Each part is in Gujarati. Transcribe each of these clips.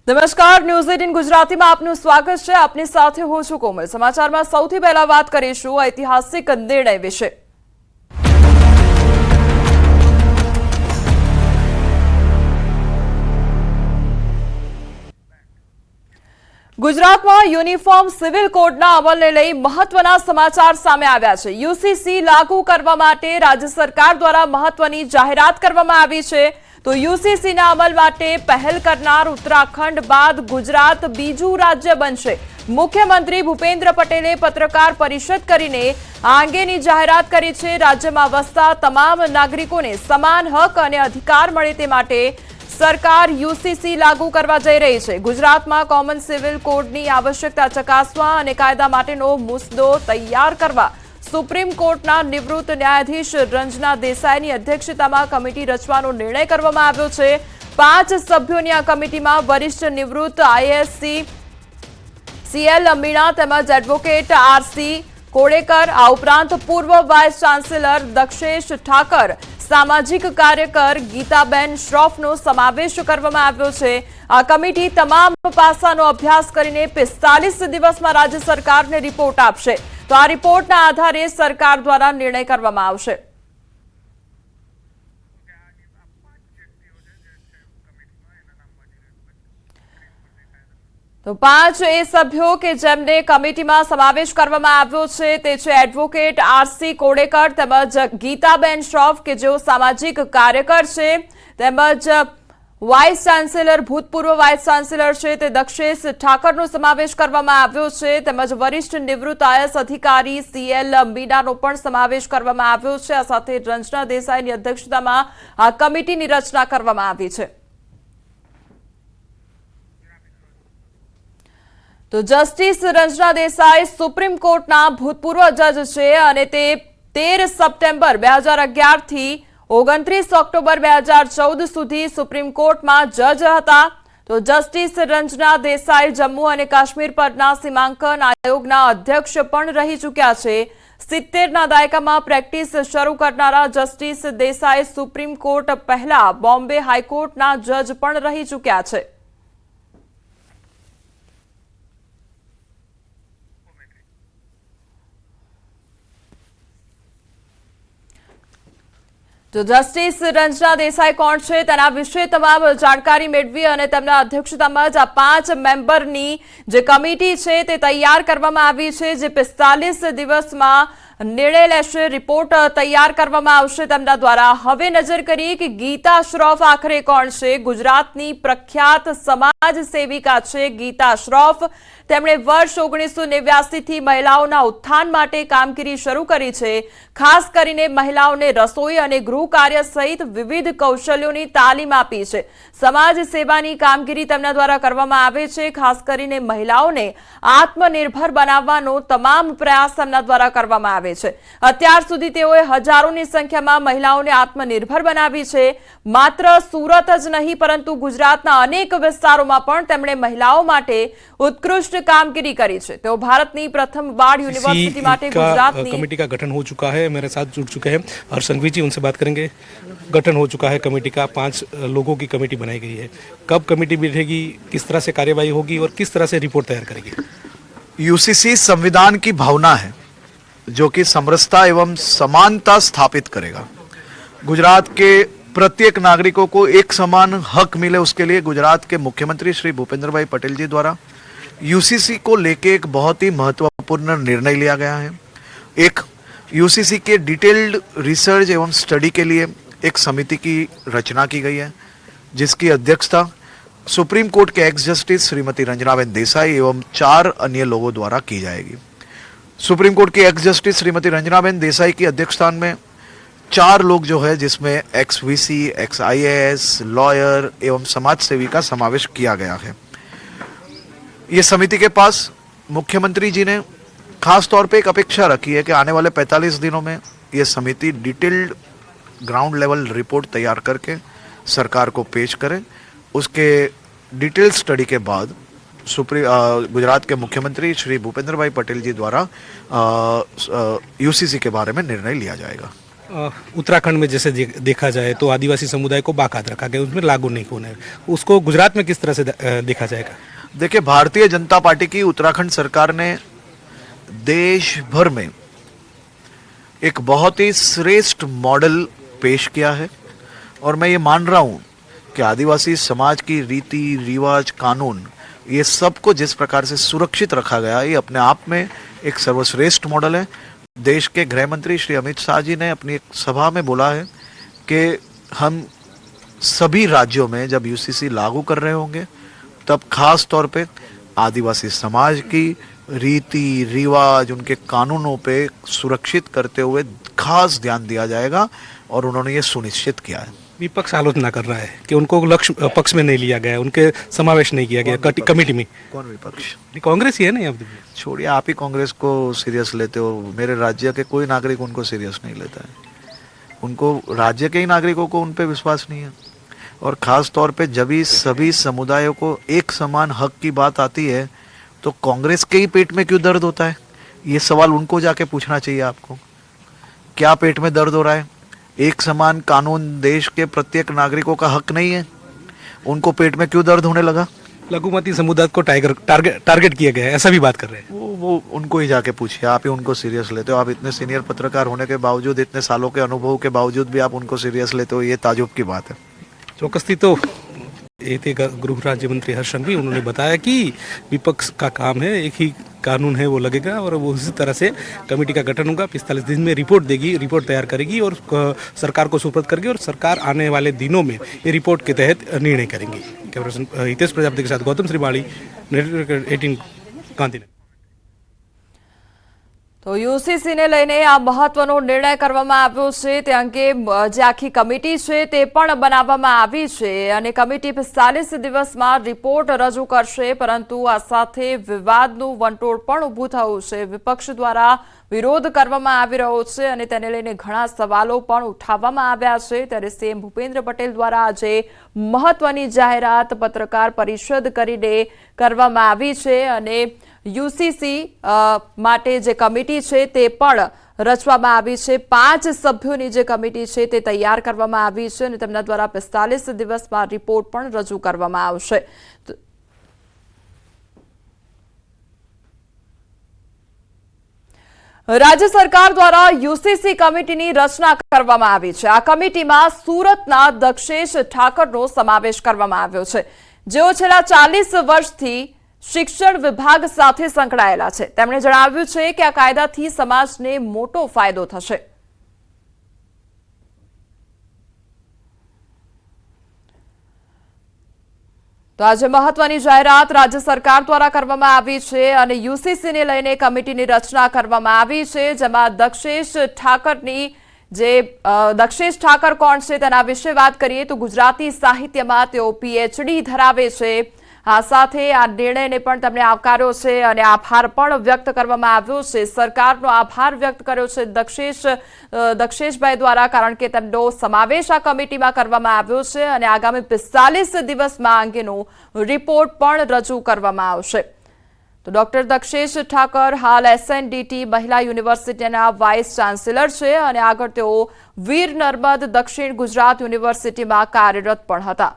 નમસ્કાર, ન્યૂઝ 18 ગુજરાતીમાં આપનું સ્વાગત છે। આપની સાથે હું છું કોમલ। સમાચારમાં સૌથી પહેલા વાત કરીશું ઐતિહાસિક નિર્ણય વિશે। ગુજરાતમાં યુનિફોર્મ સિવિલ કોડના અમલને લઈ મહત્વના સમાચાર સામે આવ્યા છે। યુસીસી લાગુ કરવા માટે રાજ્ય સરકાર દ્વારા મહત્વની જાહેરાત કરવામાં આવી છે। તો યુસીસીના અમલ માટે પહેલ કરનાર ઉત્તરાખંડ બાદ ગુજરાત બીજું રાજ્ય બનશે। મુખ્યમંત્રી ભૂપેન્દ્ર પટેલે પત્રકાર પરિષદ કરીને આ અંગેની જાહેરાત કરી છે। રાજ્યમાં વસતા તમામ નાગરિકોને સમાન હક અને અધિકાર મળે તે માટે સરકાર યુસીસી લાગુ કરવા જઈ રહી છે। ગુજરાતમાં કોમન સિવિલ કોડની આવશ્યકતા ચકાસવા અને કાયદા માટેનો મુસદ્દો તૈયાર કરવા સુપ્રીમ કોર્ટના નિવૃત્ત ન્યાયાધીશ રંजना દેસાઈની અધ્યક્ષતામાં કમિટી રચવાનો નિર્ણય કરવામાં આવ્યો છે। 5 સભ્યોની આ કમિટીમાં વરિષ્ઠ નિવૃત્ત આઈએએસ સીએલ મીણા તેમજ એડવોકેટ આરસી કોડેકર, આ ઉપરાંત પૂર્વ વાઇસ ચાન્સેલર દક્ષેશ ઠાકર, સામાજિક કાર્યકર ગીતાબેન શ્રોફનો સમાવેશ કરવામાં આવ્યો છે। આ કમિટી તમામ પાસાનો અભ્યાસ કરીને 45 દિવસમાં રાજ્ય સરકારને રિપોર્ટ આપશે। તો આ રિપોર્ટના આધારે સરકાર દ્વારા નિર્ણય કરવામાં આવશે। તો 5 એ સભ્યો કે જેમને કમિટીમાં સમાવેશ કરવામાં આવ્યો છે તે છે એડવોકેટ આરસી કોડેકર તેમજ ગીતાબેન શ્રોફ કે જેઓ સામાજિક કાર્યકર છે, તેમજ વાઇસ ચાન્સેલર ભૂતપૂર્વ વાઇસ ચાન્સેલર છે તે દક્ષેશ ઠાકરનો સમાવેશ કરવામાં આવ્યો છે, તેમજ વરિષ્ઠ નિવૃત્ત આઈએએસ અધિકારી સીએલ મીણાનો પણ સમાવેશ કરવામાં આવ્યો છે। આ સાથે રંजना દેસાઈની અધ્યક્ષતામાં આ કમિટીની રચના કરવામાં આવી છે। તો જસ્ટિસ રંजना દેસાઈ સુપ્રીમ કોર્ટના ભૂતપૂર્વ જજ છે અને તે 13 સપ્ટેમ્બર 2011 થી 29 ઓક્ટોબર 2014 સુધી સુપ્રીમ કોર્ટમાં જજ હતા। તો જસ્ટિસ રંजना દેસાઈ જમ્મુ અને કાશ્મીર પરના સીમાંકન આયોગના અધ્યક્ષ પણ રહી ચૂક્યા છે। 70ના દાયકામાં પ્રેક્ટિસ શરૂ કરનારા જસ્ટિસ દેસાઈ સુપ્રીમ કોર્ટ પહેલા બોમ્બે હાઈકોર્ટના જજ પણ રહી ચૂક્યા છે। તો જસ્ટિસ રંजना દેસાઈ કોણ છે તેના વિશે તમામ જાણકારી મેળવી અને તેમના અધ્યક્ષતામાં જ આ 5 મેમ્બરની જે કમિટી છે તે તૈયાર કરવામાં આવી છે, જે 45 દિવસમાં નિર્ણય લેશે, રિપોર્ટ તૈયાર કરવામાં આવશે તેમના દ્વારા। હવે નજર કરીએ કે ગીતા શ્રોફ આખરે કોણ છે। ગુજરાતની પ્રખ્યાત સમાજ સેવિકા છે ગીતા શ્રોફ। તેમણે વર્ષ 1989 થી મહિલાઓના ઉત્થાન માટે કામગીરી શરૂ કરી છે। ખાસ કરીને મહિલાઓને રસોઈ અને ગૃહ કાર્ય સહિત વિવિધ કૌશલ્યોની તાલીમ આપી છે। સમાજ સેવાની કામગીરી તેમના દ્વારા કરવામાં આવે છે। ખાસ કરીને મહિલાઓને આત્મનિર્ભર બનાવવાનો તમામ પ્રયાસ તેમના દ્વારા કરવામાં આવે છે। અત્યાર સુધી તેઓએ હજારોની સંખ્યામાં મહિલાઓને આત્મનિર્ભર બનાવી છે। માત્ર સુરત જ નહીં પરંતુ ગુજરાતના અનેક વિસ્તારોમાં પણ તેમણે મહિલાઓ માટે उत्कृष्ट कामगिरी करी है। तो भारत की प्रथम बाढ़ यूनिवर्सिटी माटे गुजरात कमेटी का गठन हो चुका है। मेरे साथ जुड़ चुके हैं और संघवी जी, उनसे बात करेंगे। गठन हो चुका है कमेटी का, 5 लोगों की कमेटी बनाई गई है। कब कमेटी बैठेगी, किस तरह से कार्यवाही होगी और किस तरह से रिपोर्ट तैयार करेगी? यूसीसी संविधान की भावना है जो कि समरसता एवं समानता स्थापित करेगा। गुजरात के प्रत्येक नागरिकों को एक समान हक मिले, उसके लिए गुजरात के मुख्यमंत्री श्री भूपेंद्र भाई पटेल जी द्वारा यूसीसी को लेके एक बहुत ही महत्वपूर्ण निर्णय लिया गया है। एक यूसीसी के डिटेल्ड रिसर्च एवं स्टडी के लिए एक समिति की रचना की गई है, जिसकी अध्यक्षता सुप्रीम कोर्ट के एक्स जस्टिस श्रीमती रंजनाबेन देसाई एवं 4 अन्य लोगों द्वारा की जाएगी। सुप्रीम कोर्ट की एक्स जस्टिस श्रीमती रंजनाबेन देसाई की अध्यक्षता में 4 लोग जो है, जिसमें x VC, x IAS, lawyer एवं समाज सेवी का समावेश किया गया है। ये समिति के पास मुख्यमंत्री जी ने खास तौर पे एक अपेक्षा रखी है कि आने वाले 45 दिनों में ये समिति डिटेल्ड ग्राउंड लेवल रिपोर्ट तैयार करके सरकार को पेश करे। उसके डिटेल स्टडी के बाद गुजरात के मुख्यमंत्री श्री भूपेंद्र भाई पटेल जी द्वारा यूसीसी के बारे में निर्णय लिया जाएगा। उत्तराखंड में जैसे देखा जाए तो आदिवासी समुदाय को बाकात रखा गया, उसमें लागू नहीं होना है, उसको गुजरात में किस तरह से देखा जाएगा? देखिए, भारतीय जनता पार्टी की उत्तराखंड सरकार ने देश भर में एक बहुत ही श्रेष्ठ मॉडल पेश किया है और मैं ये मान रहा हूँ कि आदिवासी समाज की रीति रिवाज कानून ये सबको जिस प्रकार से सुरक्षित रखा गया ये अपने आप में एक सर्वश्रेष्ठ मॉडल है। देश के गृह मंत्री श्री अमित शाह जी ने अपनी एक सभा में बोला है कि हम सभी राज्यों में जब यूसीसी लागू कर रहे होंगे तब खास तौर पे आदिवासी समाज की रीति रिवाज उनके कानूनों पे सुरक्षित करते हुए खास ध्यान दिया जाएगा और उन्होंने ये सुनिश्चित किया है। विपक्ष आलोचना कर रहा है कि उनको लक्ष्य पक्ष में नहीं लिया गया, उनके समावेश नहीं किया गया कमेटी में। कौन विपक्ष? कांग्रेस ही है ना यहाँ पे। छोड़िए, आप ही कांग्रेस को सीरियस लेते हो, मेरे राज्य के कोई नागरिक उनको सीरियस नहीं लेता है। उनको राज्य के ही नागरिकों को उन पे विश्वास नहीं है और खास तौर पे जब भी सभी समुदायों को एक समान हक की बात आती है तो कांग्रेस के ही पेट में क्यों दर्द होता है? ये सवाल उनको जाके पूछना चाहिए आपको। क्या पेट में दर्द हो रहा है? एक समान कानून देश के प्रत्येक नागरिकों का हक नहीं है, उनको पेट में क्यों दर्द होने लगा? लघुमती समुदाय को टारगेट किया गया है, ऐसा भी बात कर रहे हैं। वो उनको ही जाके पूछिए, आप ही उनको सीरियस लेते हो। आप इतने सीनियर पत्रकार होने के बावजूद, इतने सालों के अनुभव के बावजूद भी आप उनको सीरियस लेते हो, ये ताजुब की बात है। चौकसी तो ये थे गृह राज्य मंत्री हर्ष संघवी, उन्होंने बताया कि विपक्ष का काम है, एक ही कानून है वो लगेगा और वो उसी तरह से कमेटी का गठन होगा, 45 दिन में रिपोर्ट देगी, रिपोर्ट तैयार करेगी और सरकार को सुपुर्द करेगी और सरकार आने वाले दिनों में ये रिपोर्ट के तहत निर्णय करेंगी। कैमरा पर्सन हितेश प्रजापति के साथ गौतम श्रीमाली, नेटवर्क 18 गांधीनगर। તો યુસીસીને લઈને આ મહત્વનો નિર્ણય કરવામાં આવ્યો છે તે અંગે જે આખી કમિટી છે તે પણ બનાવવામાં આવી છે અને કમિટી 45 દિવસમાં રિપોર્ટ રજૂ કરશે, પરંતુ આ સાથે વિવાદનું વંટોળ પણ ઊભું થયું છે। વિપક્ષ દ્વારા વિરોધ કરવામાં આવી રહ્યો છે અને તેને લઈને ઘણા સવાલો પણ ઉઠાવવામાં આવ્યા છે। ત્યારે સીએમ ભૂપેન્દ્ર પટેલ દ્વારા આજે મહત્વની જાહેરાત પત્રકાર પરિષદ કરીને કરવામાં આવી છે અને यूसीसी माटे जे कमिटी छे ते पण रचवामां आवी छे। 5 सभ्योनी जे कमिटी छे ते तैयार करवामां आवी छे अने तेमना द्वारा 45 दिवसमां रिपोर्ट पण रजू करवामां आवशे। राज्य सरकार द्वारा यूसीसी कमिटीनी रचना करवामां आवी छे। आ कमिटीमां सूरतना दक्षेश ठाकरनो समावेश करवामां आव्यो छे, जेओ छेल्ला 40 वर्षथी शिक्षण विभाग साथे संकળાયેલા છે। તેમણે જણાવ્યું છે કે આ કાયદાથી સમાજને મોટો ફાયદો થશે। તો આજે મહત્વની જાહેરાત રાજ્ય સરકાર દ્વારા કરવામાં આવી છે અને યુસીસીને લઈને કમિટીની રચના કરવામાં આવી છે, જેમાં દક્ષેશ ઠાકરની દક્ષેશ ઠાકર કોણ છે તેના વિશે વાત કરીએ તો ગુજરાતી સાહિત્યમાં તેઓ પીએચડી ધરાવે છે। આ સાથે આ નિર્ણયને પણ તેમણે આવકાર્યો છે અને આભાર પણ વ્યક્ત કરવામાં આવ્યો છે। સરકારનો આભાર વ્યક્ત કર્યો છે દક્ષેશભાઈ દ્વારા, કારણ કે તેમનો સમાવેશ આ કમિટીમાં કરવામાં આવ્યો છે અને આગામી 45 દિવસમાં આ અંગેનો રિપોર્ટ પણ રજૂ કરવામાં આવશે। તો ડોક્ટર દક્ષેશ ઠાકર હાલ એસએનડીટી મહિલા યુનિવર્સિટીના વાઇસ ચાન્સેલર છે અને આગળ તેઓ વીર નર્મદ દક્ષિણ ગુજરાત યુનિવર્સિટીમાં કાર્યરત પણ હતા।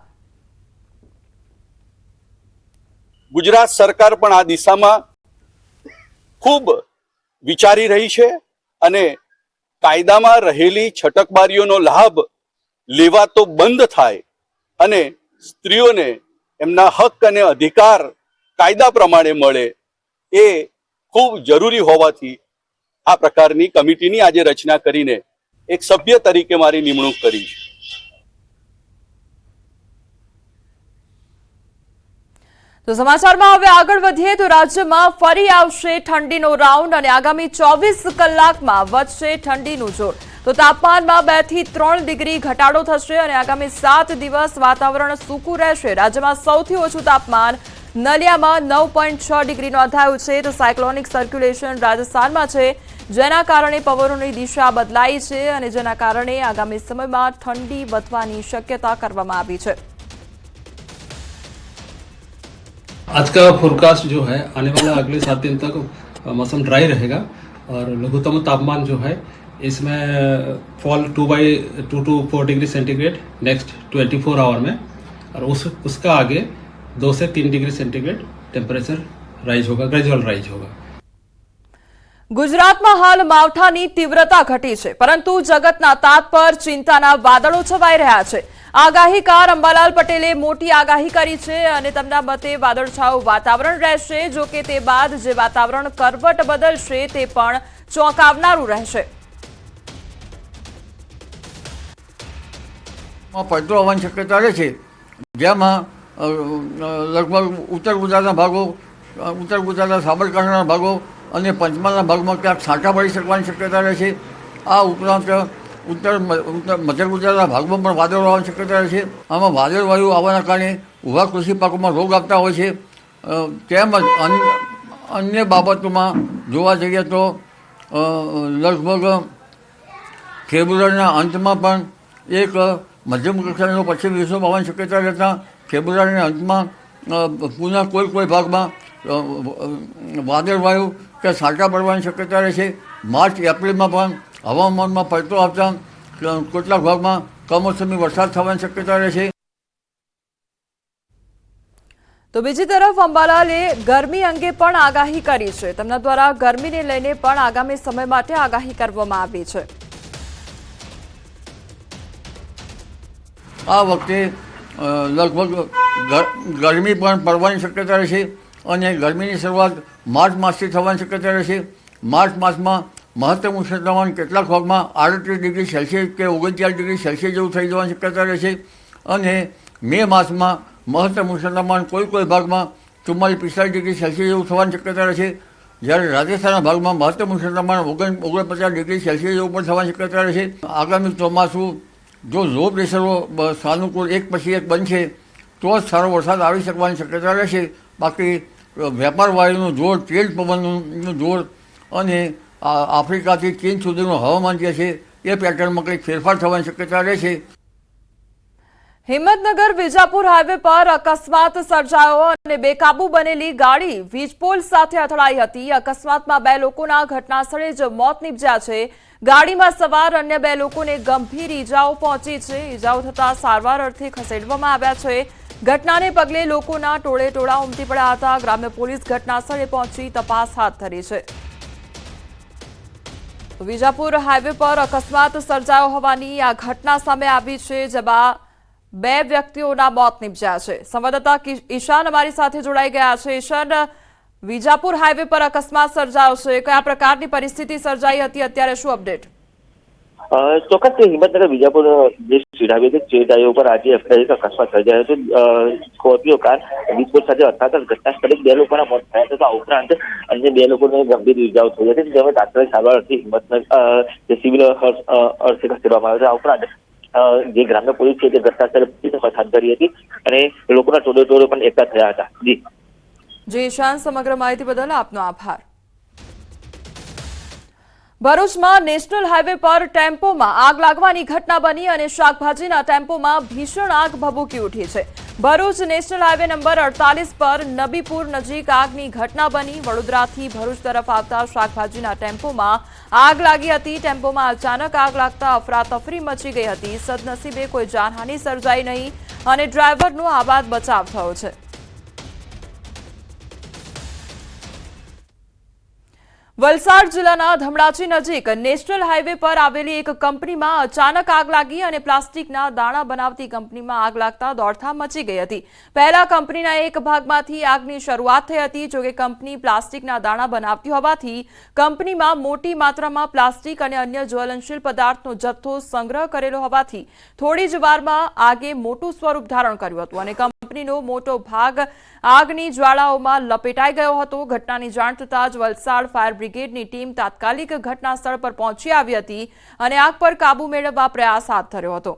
गुजरात सरकार पण आ दिशामां खूब विचारी रही छे अने कायदामां रहेली छटकबारीओनो लाभ लेवातो बंद थाय अने स्त्रीओने एमना हक अने अधिकार कायदा प्रमाणे मळे ए खूब जरूरी होवाथी आ प्रकारनी कमिटीनी आजे रचना करीने एक सभ्य तरीके मारी निमणूक करी छे। तो समाचारमां हवे आगळ वधीए तो राज्यमां फरी आवशे ठंडीनो राउंड અને આગામી 24 કલાકમાં વધશે ठंडीનું જોર। તો તાપમાનમાં 2 થી 3 ડિગ્રી ઘટાડો થશે અને આગામી 7 દિવસ વાતાવરણ સૂકું રહેશે। રાજ્યમાં સૌથી ઓછું તાપમાન નલિયામાં 9.6 ડિગ્રી નોંધાયું છે। તો સાયક્લોનિક સર્ક્યુલેશન રાજસ્થાનમાં છે, જેના કારણે પવનોની દિશા બદલાઈ છે અને જેના કારણે આગામી સમયમાં ઠંડી વધવાની શક્યતા કરવામાં આવી છે। आज का फोरकास्ट जो है आने वाला अगले 7 दिन तक मौसम ड्राई रहेगा और लघुत्तम तापमान जो है इसमें fall 2 to 4 degree centigrade next 24 hour में, और उसका आगे 2 से 3 डिग्री सेंटीग्रेड टेम्परेचर राइज होगा, ग्रेजुअल राइज होगा। ગુજરાતમાં હાલ માવઠાની તીવ્રતા ઘટી છે, પરંતુ જગતના તાત પર ચિંતાના વાદળો છવાઈ રહ્યા છે। આગાહીકાર અંબાલાલ પટેલે મોટી આગાહી કરી છે અને તેમના મતે વાદળછાયું વાતાવરણ રહેશે। જો કે તે બાદ જે વાતાવરણ કરવટ બદલશે તે પણ ચોંકાવનારું રહેશે। પલટો આવવાની શક્યતા રહે છે, જેમાં લગભગ ઉત્તર ગુજરાતના ભાગો, ઉત્તર ગુજરાતના સાબરકાંઠાના ભાગો અને પંચમહાલના ભાગમાં ક્યાંક છાંટા પડી શકવાની શક્યતા રહે છે। આ ઉપરાંત મધ્ય ગુજરાતના ભાગમાં પણ વાદળો આવવાની શક્યતા રહે છે। આમાં વાદળવાયુ આવવાના કારણે ઊભા કૃષિ પાકોમાં રોગ આવતા હોય છે। તેમજ અન્ય બાબતોમાં જોવા જઈએ તો લગભગ ફેબ્રુઆરીના અંતમાં પણ એક મધ્યમ કક્ષાનો પશ્ચિમ વિક્ષોભ આવવાની શક્યતા રહેતા ફેબ્રુઆરીના અંતમાં પુનઃ કોઈ ભાગમાં વાદળવાયુ કે છાંટા પડવાની શક્યતા રહેશે। માર્ચ એપ્રિલમાં પણ હવામાનમાં પલટો આવતા કેટલાક ભાગમાં કમોસમી વરસાદ થવાની શક્યતા રહેશે। તો બીજી તરફ અંબાલાલે ગરમી અંગે પણ આગાહી કરી છે। તેમના દ્વારા ગરમીને લઈને પણ આગામી સમય માટે આગાહી કરવામાં આવી છે। આ વખતે લગભગ ગરમી પણ પડવાની શક્યતા રહેશે અને ગરમીની શરૂઆત માર્ચ માસથી થવાની શક્યતા રહેશે। માર્ચ માસમાં મહત્તમ ઉષ્ણતામાન કેટલાક ભાગમાં 38 ડિગ્રી સેલ્સિયસ કે 39 ડિગ્રી સેલ્સિયસ જેવું થઈ જવાની શક્યતા રહેશે અને મે માસમાં મહત્તમ ઉષ્ણતામાન કોઈ ભાગમાં 44-45 ડિગ્રી સેલ્સિયસ જેવું થવાની શક્યતા રહેશે। જ્યારે રાજસ્થાનના ભાગમાં મહત્તમ ઉષ્ણતામાન 49 ડિગ્રી સેલ્સિયસ જેવું પણ થવાની શક્યતા રહેશે। આગામી ચોમાસું જો લો પ્રેશરો સાનુકૂળ એક પછી એક બનશે તો જ સારો વરસાદ આવી શકવાની શક્યતા રહેશે। બાકી વેપાર વાયુનું જોર, તેજ પવનનું જોર અને આફ્રિકાથી ચીન સુધીનું હવામાન જે છે એ પેટર્નમાં કંઈક ફેરફાર થવાની શક્યતા રહેશે। હિંમતનગર વિજાપુર હાઈવે પર અકસ્માત સર્જાયો અને બેકાબુ બનેલી ગાડી વીજપોલ સાથે અથડાઈ હતી। અકસ્માતમાં 2 લોકોના ઘટના સ્થળે જ મોત નીપજ્યા છે। ગાડીમાં સવાર અન્ય 2 લોકોને ગંભીર ઈજાઓ પહોંચી છે। ઈજાઓ થતા સારવાર અર્થે ખસેડવામાં આવ્યા છે। ઘટનાને પગલે લોકોના ટોળે-ટોળા ઉમટી પડ્યા હતા। ગ્રામ્ય પોલીસ ઘટના સ્થળે પહોંચી તપાસ હાથ ધરી છે। વિજાપુર હાઈવે પર અકસ્માત સર્જાયો હોવાની આ ઘટના સામે આવી છે, જેમાં 2 વ્યક્તિઓના મોત નીપજ્યા છે। સંવાદદાતા ઈશાન અમારી સાથે જોડાઈ ગયા છે। ઈશાન, વિજાપુર હાઈવે પર અકસ્માત સર્જાયો છે, કયા પ્રકારની પરિસ્થિતિ સર્જાઈ હતી, અત્યારે શું અપડેટ? ચોક્કસ હિંમતનગર વિજાપુર જે સ્ટ્રીટ હાઈવે છે સ્ટ્રીટ હાઈવે ઉપર આજે એક અકસ્માત સર્જાયો હતો। સ્કોર્પિયો કાર વીજપોલ સાથે અથડાતા ઘટના સ્થળે 2 લોકોના મોત થયા હતા। આ ઉપરાંત અન્ય 2 લોકોને ગંભીર ઇજાઓ થઈ હતી, જેમાં તાત્કાલિક સારવાર અર્થે હિંમતનગર સિવિલ અર્થે ખસેડવામાં આવ્યા હતા। આ ઉપરાંત જે ગ્રામ્ય પોલીસ છે તે ઘટના સ્થળે તપાસ હાથ ધરી હતી અને લોકોના ટોળે પણ એકઠા થયા હતા। જી ઈશાન, સમગ્ર માહિતી બદલ આપનો આભાર। ભરૂચમાં નેશનલ હાઈવે પર ટેમ્પોમાં આગ લાગવાની ઘટના બની અને શાકભાજીના ટેમ્પોમાં ભીષણ આગ ભભૂકી ઉઠી છે। ભરૂચ નેશનલ હાઈવે નંબર 48 પર નબીપુર નજીક આગની ઘટના બની। વડોદરાથી ભરૂચ તરફ આવતા શાકભાજીના ટેમ્પોમાં આગ લાગી હતી। ટેમ્પોમાં અચાનક આગ લાગતા અફરાતફરી મચી ગઈ હતી। સદનસીબે કોઈ જાનહાનિ સર્જાઈ નહીં અને ડ્રાઈવરનો આબાદ બચાવ થયો છે। વલસાડ જિલ્લાના ધમડાચી નજીક નેશનલ હાઈવે પર આવેલી એક કંપનીમાં અચાનક આગ લાગી અને પ્લાસ્ટિકના દાણા બનાવતી કંપનીમાં આગ લાગતા દોડધામ મચી ગઈ હતી। પહેલા કંપનીના એક ભાગમાંથી આગની શરૂઆત થઈ હતી। જોકે કંપની પ્લાસ્ટિકના દાણા બનાવતી હોવાથી કંપનીમાં મોટી માત્રામાં પ્લાસ્ટિક અને અન્ય જ્વલનશીલ પદાર્થનો જથ્થો સંગ્રહ કરેલો હોવાથી થોડી જ વારમાં આગે મોટું સ્વરૂપ ધારણ કર્યું હતું અને કંપનીનો મોટો ભાગ આગની જ્વાળાઓમાં લપેટાઈ ગયો હતો। ઘટનાની જાણ થતાં જ વલસાડ ફાયર બ્રિગેડની ટીમ તાત્કાલિક ઘટના સ્થળ પર પહોંચી આવી હતી અને આગ પર કાબુ મેળવવા પ્રયાસ હાથ ધર્યો હતો।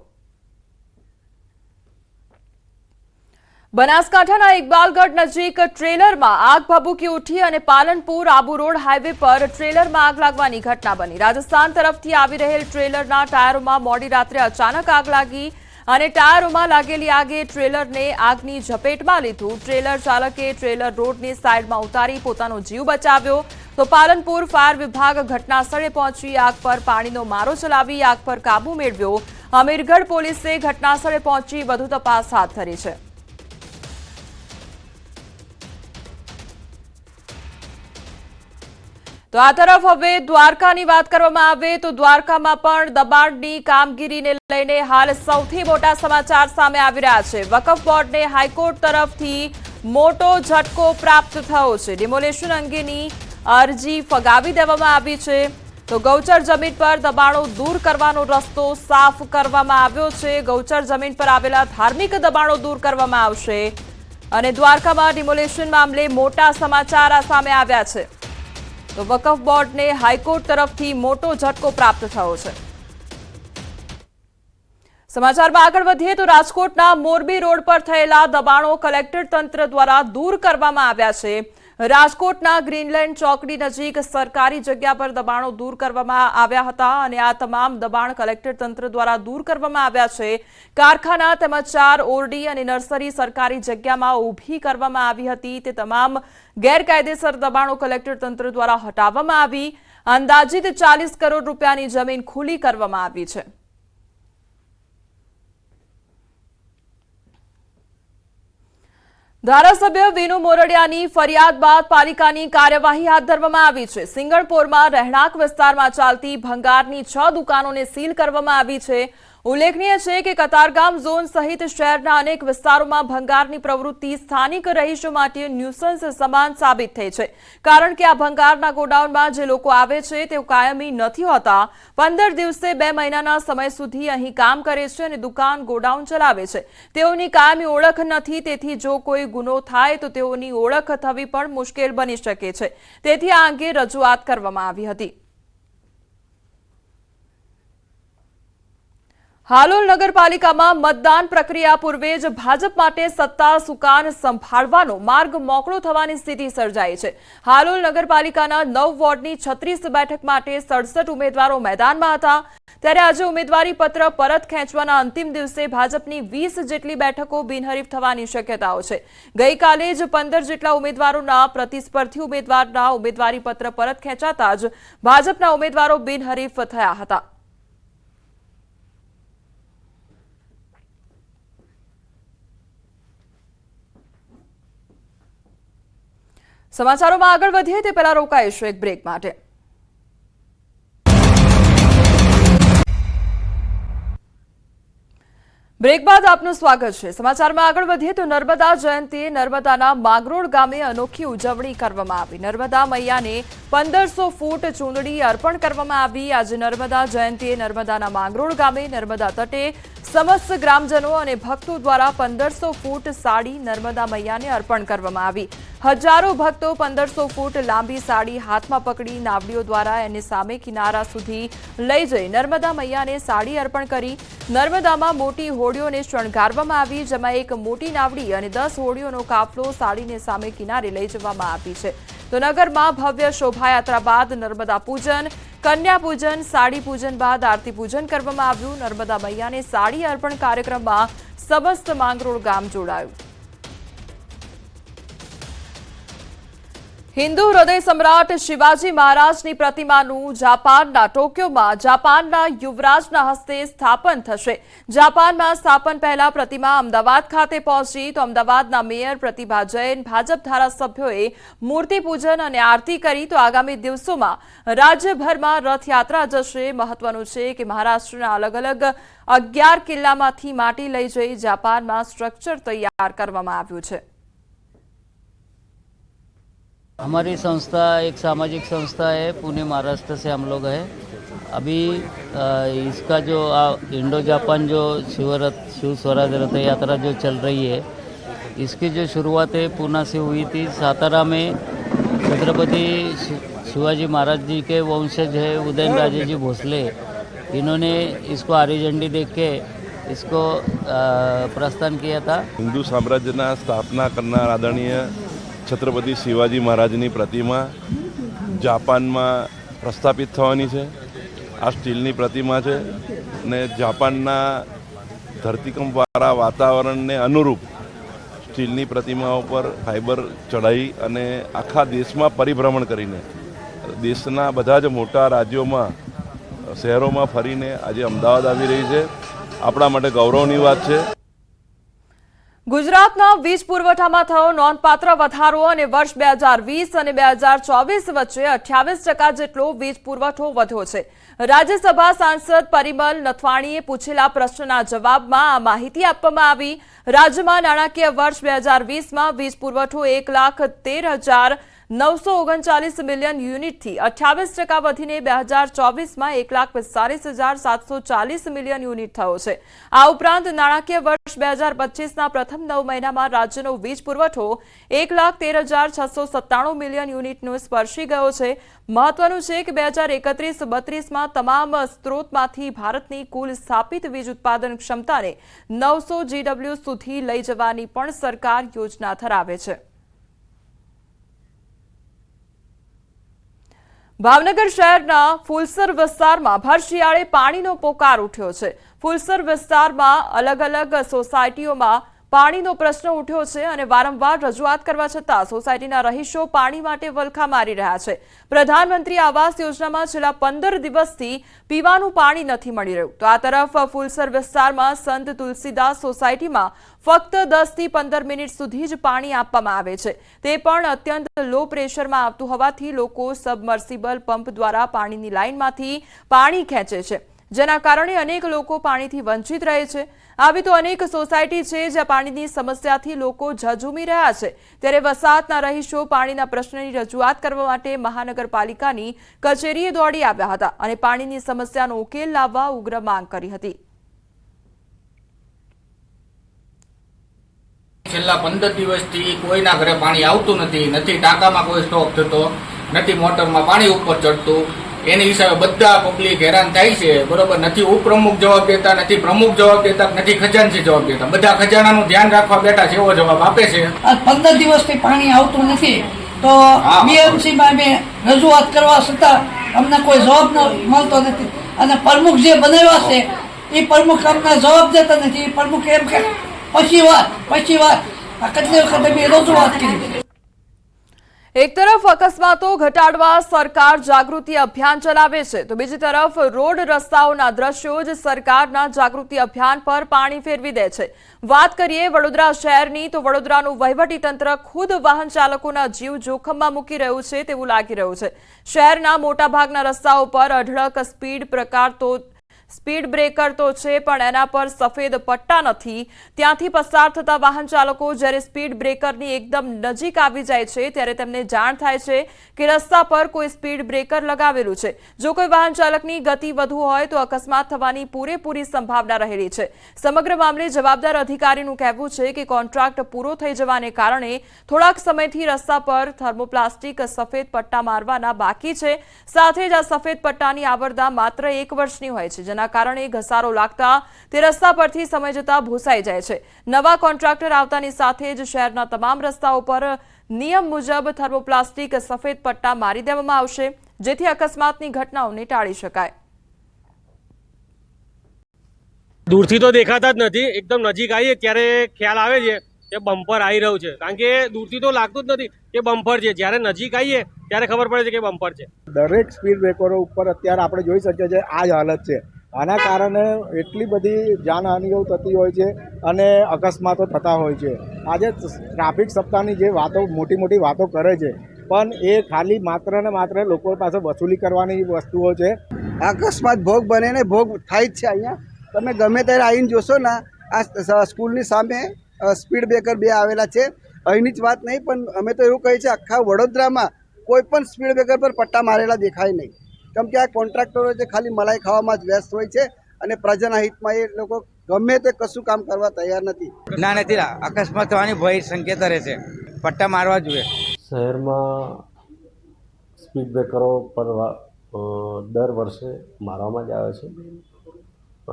બનાસકાંઠાના ઇકબાલગઢ નજીક ટ્રેલરમાં આગ ભભૂકી ઉઠી અને પાલનપુર આબુ રોડ હાઈવે પર ટ્રેલરમાં આગ લાગવાની ઘટના બની। રાજસ્થાન તરફથી આવી રહેલ ટ્રેલરના ટાયરોમાં મોડી રાત્રે અચાનક આગ લાગી અને ટાયરોમાં લાગેલી આગે ટ્રેલરને આગની ઝપેટમાં લીધું। ટ્રેલર ચાલકે ટ્રેલર રોડની સાઈડમાં ઉતારી પોતાનો જીવ બચાવ્યો। તો પાલનપુર ફાયર વિભાગ ઘટના સ્થળે પહોંચી આગ પર પાણીનો મારો ચલાવી આગ પર કાબુ મેળવ્યો. અમીરગઢ પોલીસે ઘટના સ્થળે પહોંચી વધુ તપાસ હાથ ધરી છે. તો આ તરફ હવે દ્વારકાની વાત કરવામાં આવે તો દ્વારકામાં પણ દબાણની કામગીરીને લઈને હાલ સૌથી મોટા સમાચાર સામે આવી રહ્યા છે. વકફ બોર્ડને હાઈકોર્ટ તરફથી મોટો ઝટકો પ્રાપ્ત થયો છે. ડિમોલેશન અંગેની અરજી ફગાવી દેવામાં આવી છે. તો ગૌચર જમીન પર દબાણો દૂર કરવાનો રસ્તો સાફ કરવામાં આવ્યો છે. ગૌચર જમીન પર આવેલા ધાર્મિક દબાણો દૂર કરવામાં આવશે અને દ્વારકામાં ડિમોલેશન મામલે મોટા સમાચાર સામે આવ્યા છે. તો વકફ બોર્ડને હાઈકોર્ટ તરફથી મોટો ઝટકો પ્રાપ્ત થયો છે. સમાચારમાં આગળ વધીએ તો રાજકોટના મોરબી રોડ પર થયેલા દબાણો કલેક્ટર તંત્ર દ્વારા દૂર કરવામાં આવ્યા છે. રાજકોટના ગ્રીનલેન્ડ ચોકડી નજીક સરકારી જગ્યા પર દબાણો દૂર કરવામાં આવ્યા હતા અને આ તમામ દબાણ કલેક્ટર તંત્ર દ્વારા દૂર કરવામાં આવ્યા છે. કારખાના તેમજ 4 ઓરડી અને નર્સરી સરકારી જગ્યામાં ઊભી કરવામાં આવી હતી. તે તમામ ગેરકાયદેસર દબાણો કલેક્ટર તંત્ર દ્વારા હટાવવામાં આવી. અંદાજિત 40 કરોડ રૂપિયાની જમીન ખુલ્લી કરવામાં આવી છે. ધારાસભ્ય વિનુ મોરડિયાની ફરિયાદ બાદ પાલિકાની કાર્યવાહી હાથ ધરવામાં આવી છે. સિંગણપોરમાં રહેણાંક વિસ્તારમાં ચાલતી ભંગારની 6 દુકાનોને સીલ કરવામાં આવી છે. ઉલ્લેખનીય છે કે કતારગામ ઝોન સહિત શહેરના અનેક વિસ્તારોમાં ભંગારની પ્રવૃત્તિ સ્થાનિક રહીશો માટે ન્યુસન્સ સમાન સાબિત થઈ છે. કારણ કે આ ભંગારના ગોડાઉનમાં જે લોકો આવે છે તેઓ કાયમી નથી હોતા. 15 દિવસે 2 મહિનાના સમય સુધી અહીં કામ કરે છે અને દુકાન ગોડાઉન ચલાવે છે. તેઓની કાયમી ઓળખ નથી. તેથી જો કોઈ ગુનો થાય તો તેઓની ઓળખ થવી પણ મુશ્કેલ બની શકે છે. તેથી આ અંગે રજૂઆત કરવામાં આવી હતી. હાલોલ નગરપાલિકામાં મતદાન પ્રક્રિયા પૂર્વે જ ભાજપ માટે સત્તા સુકાન સંભાળવાનો માર્ગ મોકળો થવાની સ્થિતિ સર્જાઈ છે. હાલોલ નગરપાલિકાના 9 વોર્ડની 36 બેઠક માટે 67 ઉમેદવારો મેદાનમાં હતા. ત્યારે આજે ઉમેદવારી પત્ર પરત ખેંચવાના અંતિમ દિવસે ભાજપની 20 જેટલી બેઠકો બિનહરીફ થવાની શક્યતાઓ છે. ગઈકાલે જ 15 જેટલા ઉમેદવારોના પ્રતિસ્પર્ધી ઉમેદવારના ઉમેદવારી પત્ર પરત ખેંચાતા જ ભાજપના ઉમેદવારો બિનહરીફ થયા હતા. સમાચારોમાં આગળ વધીએ તે પહેલા રોકાઈશું એક બ્રેક માટે. બ્રેક બાદ આપનું સ્વાગત છે. સમાચારમાં આગળ વધીએ તો નર્મદા જયંતિએ નર્મદાના માંગરોળ ગામે અનોખી ઉજવણી કરવામાં આવી. નર્મદા મૈયાને 1500 ફૂટ ચૂંદડી અર્પણ કરવામાં આવી. આજે નર્મદા જયંતિએ નર્મદાના માંગરોળ ગામે નર્મદા તટે સમસ્ત ગ્રામજનો અને ભક્તો દ્વારા 1500 ફૂટ સાડી નર્મદા મૈયાને અર્પણ કરવામાં આવી. હજારો ભક્તો 1500 ફૂટ લાંબી સાડી હાથમાં પકડી નાવડીઓ દ્વારા એને સામે કિનારા સુધી લઈ જઈ નર્મદા મૈયાને સાડી અર્પણ કરી. નર્મદામાં મોટી હોડીઓને શણગારવામાં આવી, જેમાં એક મોટી નાવડી અને 10 હોડીઓનો કાફલો સાડીને સામે કિનારે લઈ જવામાં આવી છે. તો નગરમાં ભવ્ય શોભાયાત્રા બાદ નર્મદા પૂજન, કન્યા પૂજન, સાડી પૂજન બાદ આરતી પૂજન કરવામાં આવ્યું. નર્મદા મૈયાને સાડી અર્પણ કાર્યક્રમમાં સમસ્ત માંગરોળ ગામ જોડાયું. હિન્દુ હૃદય સમ્રાટ શિવાજી મહારાજની પ્રતિમાનું જાપાનના ટોક્યોમાં જાપાનના યુવરાજના હસ્તે સ્થાપન થશે. જાપાનમાં સ્થાપન પહેલા પ્રતિમા અમદાવાદ ખાતે પહોંચી તો અમદાવાદના મેયર પ્રતિભા જૈન, ભાજપ ધારાસભ્યોએ મૂર્તિ પૂજન અને આરતી કરી. તો આગામી દિવસોમાં રાજ્યભરમાં રથયાત્રા જશે. મહત્વનું છે કે મહારાષ્ટ્રના અલગ અલગ 11 કિલ્લામાંથી માટી લઈ જઈ જાપાનમાં સ્ટ્રક્ચર તૈયાર કરવામાં આવ્યું છે. हमारी संस्था एक सामाजिक संस्था है, पुणे महाराष्ट्र से हम लोग हैं. अभी इसका जो इंडो जापान जो शिव स्वराज रथ यात्रा जो चल रही है, इसकी जो शुरुआत है पूना से हुई थी. सातारा में छत्रपति शिवाजी महाराज जी के वंशज है उदयन राजे जी भोसले, इन्होंने इसको हरी झंडी देख के इसको प्रस्थान किया था. हिंदू साम्राज्यना स्थापना करनार आदरणीय छत्रपति शिवाजी महाराजनी प्रतिमा जापाનમાં પ્રસ્થાપિત થવાની છે. આ સ્ટીલની પ્રતિમા છે ને જાપાનના ધરતીકંપવાળા વાતાવરણને અનુરૂપ સ્ટીલની પ્રતિમાઓ પર ફાઇબર ચડાઈ અને આખા દેશમાં પરિભ્રમણ કરીને દેશના બધા જ મોટા રાજ્યોમાં શહેરોમાં ફરીને આજે અમદાવાદ આવી રહી છે. આપણા માટે ગૌરવની વાત છે. ગુજરાતના વીજ પુરવઠામાં થયો નોંધપાત્ર વધારો અને વર્ષ 2020 અને 2024 વચ્ચે 28% જેટલો વીજ પુરવઠો વધ્યો છે. રાજ્યસભા સાંસદ પરિમલ નથવાણીએ પૂછેલા પ્રશ્નના જવાબમાં આ માહિતી આપવામાં આવી. રાજ્યમાં નાણાકીય વર્ષ 2020માં વીજ પુરવઠો 1,13,939 મિલિયન યુનિટથી 28% વધીને 2024માં 1,45,740 મિલિયન યુનિટ થયો છે. આ ઉપરાંત નાણાકીય વર્ષ 2025ના પ્રથમ 9 મહિનામાં રાજ્યનો વીજ પુરવઠો 1,13,697 મિલિયન યુનિટનો સ્પર્શી ગયો છે. મહત્વનું છે કે 2031-32માં તમામ સ્ત્રોતમાંથી ભારતની કુલ સ્થાપિત વીજ ઉત્પાદન ક્ષમતાને 900 GW સુધી લઈ જવાની પણ સરકાર યોજના ધરાવે છે. ભાવનગર શહેરના ફુલસર વિસ્તારમાં ભર શિયાળે પાણીનો પોકાર ઉઠ્યો છે. ફુલસર વિસ્તારમાં અલગ અલગ સોસાયટીઓમાં પાણીનો પ્રશ્ન ઉઠ્યો છે અને વારંવાર રજૂઆત કરવા છતાં સોસાયટીના રહીશો પાણી માટે વલખા મારી રહ્યા છે. પ્રધાનમંત્રી આવાસ યોજનામાં છેલ્લા 15 દિવસથી પીવાનું પાણી નથી મળી રહ્યું. તો આ તરફ ફુલસર વિસ્તારમાં સંત તુલસીદાસ સોસાયટીમાં ફક્ત 10 થી 15 મિનિટ સુધી જ પાણી આપવામાં આવે છે. તે પણ અત્યંત લો પ્રેશરમાં આવતું હોવાથી લોકો સબમર્સિબલ પંપ દ્વારા પાણીની લાઇનમાંથી પાણી ખેંચે છે, જેના કારણે અનેક લોકો પાણીથી વંચિત રહે છે. આવી તો અનેક સોસાયટી છે જ્યાં પાણીની સમસ્યાથી લોકો ઝઝૂમી રહ્યા છે. ત્યારે વસાહતના રહીશો પાણીના પ્રશ્નની રજૂઆત કરવા માટે મહાનગરપાલિકાની કચેરીએ દોડી આવ્યા હતા અને પાણીની સમસ્યાનો ઉકેલ લાવવા ઉગ્ર માંગ કરી હતી. છેલ્લા 15 દિવસથી કોઈના ઘરે પાણી આવતું નથી ટાંકામાં કોઈ સ્ટોક થતો નથી, મોટરમાં પાણી ઉપર ચડતું. એની હિસાબે બધા પબ્લિક હેરાન થાય છે. બરોબર, નથી ઉપપ્રમુખ જવાબ દેતા, નથી પ્રમુખ જવાબ દેતા, નથી ખજાનચી જવાબ દેતા. બધા ખજાનાનું ધ્યાન રાખવા બેઠા છે એવો જવાબ આપે છે. 15 દિવસથી પાણી આવતું નથી તો બીએમસીમાં અમે રજૂઆત કરવા છતાં અમને કોઈ જવાબ મળતો નથી અને પ્રમુખ જે બનાવ્યા છે એ પ્રમુખ અમને જવાબ દેતા નથી. એ પ્રમુખ એમ કે પછી વાત આ કેટલી વખત અમે રજૂઆત કરી. એક તરફ અકસ્માતો ઘટાડવા સરકાર જાગૃતિ અભિયાન ચલાવે છે તો બીજી તરફ રોડ રસ્તાઓના દ્રશ્યો જ સરકારના જાગૃતિ અભિયાન પર પાણી ફેરવી દે છે. વાત કરીએ વડોદરા શહેરની તો વડોદરાનું વહીવટીતંત્ર ખુદ વાહન ચાલકોના જીવ જોખમમાં મૂકી રહ્યું છે તેવું લાગી રહ્યું છે. શહેરના મોટાભાગના રસ્તાઓ પર અઢળક સ્પીડ બ્રેકર તો છે પણ એના પર સફેદ પટ્ટા નથી. ત્યાંથી પસાર થતા વાહન ચાલકો જ્યારે સ્પીડ બ્રેકરની એકદમ નજીક આવી જાય છે ત્યારે તેમને જાણ થાય છે કે રસ્તા પર કોઈ સ્પીડ બ્રેકર લગાવેલું છે. જો કોઈ વાહન ચાલકની ગતિ વધુ હોય તો અકસ્માત થવાની પૂરેપૂરી સંભાવના રહેલી છે. સમગ્ર મામલે જવાબદાર અધિકારીનું કહેવું છે કે કોન્ટ્રાક્ટ પૂરો થઈ જવાને કારણે થોડાક સમયથી રસ્તા પર થર્મોપ્લાસ્ટિક સફેદ પટ્ટા મારવાના બાકી છે. સાથે જ આ સફેદ પટ્ટાની આવરદા માત્ર 1 વર્ષની હોય છે, જેના કારણે ઘસારો લાગતા તે રસ્તા પરથી સમય જતા ભૂસાઈ જાય છે. નવા કોન્ટ્રાક્ટર આવતાની સાથે જ શહેરના તમામ રસ્તાઓ પર નિયમ મુજબ થર્મોપ્લાસ્ટિક સફેદ પટ્ટા મારી દેવામાં આવશે, જેથી અકસ્માતની ઘટનાઓને ટાળી શકાય. દૂરથી તો દેખાતા જ નથી, એકદમ નજીક આવીએ ત્યારે ખ્યાલ આવે છે કે બમ્પર આવી રહ્યું છે, કારણ કે દૂરથી તો લાગતું જ નથી કે બમ્પર છે. જ્યારે નજીક આવીએ ત્યારે ખબર પડે છે કે બમ્પર છે. દરેક સ્પીડ બ્રેકરો ઉપર અત્યારે આપણે જોઈ શકીએ છીએ આ જ હાલત છે. આના કારણે એટલી બધી જાનહાનિઓ થતી હોય છે અને અકસ્માતો થતા હોય છે. આજે ટ્રાફિક સપ્તાહની જે વાતો મોટી વાતો કરે છે પણ એ ખાલી માત્ર ને માત્ર લોકો પાસે વસૂલી કરવાની વસ્તુઓ છે. અકસ્માત ભોગ બને ને ભોગ થાય જ છે. અહીંયા તમે ગમે ત્યારે આવીને જોશો ને આ સ્કૂલની સામે સ્પીડ બ્રેકર 2 આવેલા છે. અહીંની જ વાત નહીં પણ અમે તો એવું કહીએ છીએ આખા વડોદરામાં કોઈ પણ સ્પીડ બ્રેકર પર પટ્ટા મારેલા દેખાય નહીં. કેમ કે આ કોન્ટ્રાક્ટરો જે ખાલી મલાઈ ખાવામાં જ વ્યસ્ત હોય છે અને પ્રજાના હિતમાં એ લોકો ગમે તે કશું કામ કરવા તૈયાર નથી. નથી અકસ્માત થવાની ભય સંકેત રહે છે. પટ્ટા મારવા જોઈએ. શહેરમાં સ્પીડ બ્રેકરો પર દર વર્ષે મારવામાં જ આવે છે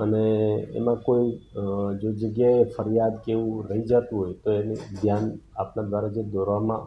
અને એમાં કોઈ જો જગ્યાએ ફરિયાદ કે એવું રહી જતું હોય તો એનું ધ્યાન આપણા દ્વારા જે દોરવામાં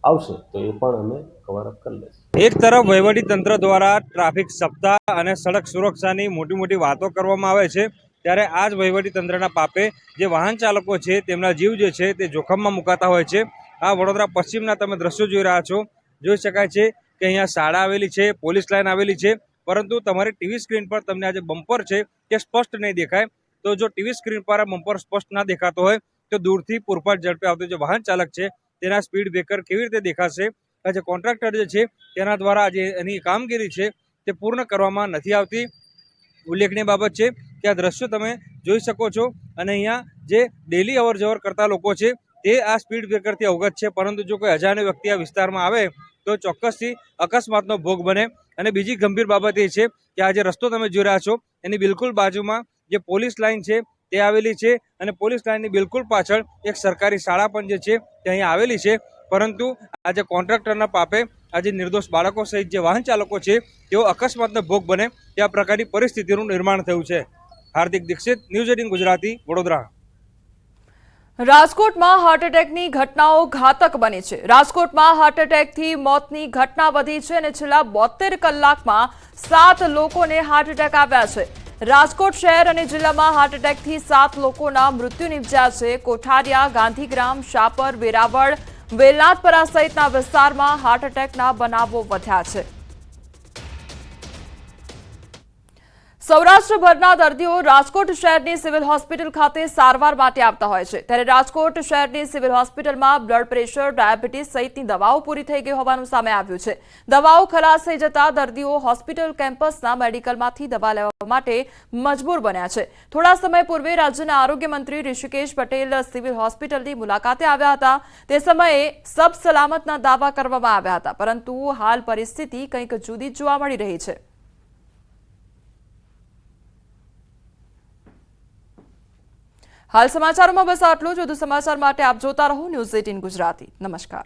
આવશે તો એ પણ અમે કવર અપ કરી લઈશું. એક તરફ વહીવટીતંત્ર દ્વારા ટ્રાફિક સપ્તાહ અને સડક સુરક્ષાની મોટી વાતો કરવામાં આવે છે, ત્યારે આ જ વહીવટીતંત્રના પાપે જે વાહન ચાલકો છે તેમના જીવ જે છે તે જોખમમાં મુકાતા હોય છે. આ વડોદરા પશ્ચિમના તમે દ્રશ્યો જોઈ રહ્યા છો. જોઈ શકાય છે કે અહીંયા શાળા આવેલી છે, પોલીસ લાઇન આવેલી છે, પરંતુ તમારી ટીવી સ્ક્રીન પર તમને આ જે બમ્પર છે તે સ્પષ્ટ નહીં દેખાય. તો જો ટીવી સ્ક્રીન પર આ બમ્પર સ્પષ્ટ ના દેખાતો હોય તો દૂરથી પૂરપાટ ઝડપે આવતો જે વાહન ચાલક છે તેના સ્પીડ બ્રેકર કેવી રીતે દેખાશે? આ જે કોન્ટ્રાક્ટર જે છે તેના દ્વારા જે એની કામગીરી છે તે પૂર્ણ કરવામાં નથી આવતી. ઉલ્લેખનીય બાબત છે કે આ દ્રશ્યો તમે જોઈ શકો છો અને અહીંયા જે ડેલી અવર જવર કરતા લોકો છે તે આ સ્પીડ બ્રેકરથી અવગત છે, પરંતુ જો કોઈ અજાણ્યો વ્યક્તિ આ વિસ્તારમાં આવે તો ચોક્કસથી અકસ્માતનો ભોગ બને. અને બીજી ગંભીર બાબત એ છે કે આ જે રસ્તો તમે જોઈ રહ્યા છો એની બિલકુલ બાજુમાં જે પોલીસ લાઇન છે તે આવેલી છે અને પોલીસ લાઇનની બિલકુલ પાછળ એક સરકારી શાળા પણ જે છે તે અહીંયા આવેલી છે. પરંતુ આજે કોન્ટ્રાક્ટરના પાપે આજે નિર્દોષ બાળકો સહિત જે વાહન ચાલકો છે તેઓ અકસ્માતનો ભોગ બને તે આ પ્રકારની પરિસ્થિતિનું નિર્માણ થયું છે. હાર્દિક દીક્ષિત, ન્યૂઝ 18 ગુજરાતી, વડોદરા. રાજકોટમાં હાર્ટ એટેકની ઘટનાઓ ઘાતક બની છે. રાજકોટમાં હાર્ટ એટેકથી મોતની ઘટના વધી છે અને છેલ્લા 72 કલાકમાં 7 લોકોને હાર્ટ એટેક આવ્યા છે. રાજકોટ શહેર અને જિલ્લામાં હાર્ટ એટેકથી 7 લોકોના મૃત્યુ નિપજ્યા છે. કોઠારિયા, ગાંધીગ્રામ, શાપર, વેરાવળ, વેલનાથપરા સહિતના વિસ્તારમાં હાર્ટ એટેકના બનાવો વધ્યા છે. સૌરાષ્ટ્રભરના દર્દીઓ રાજકોટ શહેરની સિવિલ હોસ્પિટલ ખાતે સારવાર માટે આવતા હોય છે, ત્યારે રાજકોટ શહેરની સિવિલ હોસ્પિટલમાં બ્લડ પ્રેશર, ડાયાબિટીસ સહિતની દવાઓ પૂરી થઈ ગઈ હોવાનું સામે આવ્યું છે. દવાઓ ખલાસ થઈ જતા દર્દીઓ હોસ્પિટલ કેમ્પસના મેડિકલમાંથી દવા લેવા માટે મજબૂર બન્યા છે. થોડા સમય પૂર્વે રાજ્યના આરોગ્ય મંત્રી ઋષિકેશ પટેલ સિવિલ હોસ્પિટલની મુલાકાતે આવ્યા હતા. તે સમયે સબ સલામતના દાવા કરવામાં આવ્યા હતા, પરંતુ હાલ પરિસ્થિતિ કંઈક જુદી જ જોવા મળી રહી છે. હાલ સમાચારોમાં બસ આટલું જ. વધુ સમાચાર માટે આપ જોતા રહો ન્યૂઝ 18 ગુજરાતી. નમસ્કાર.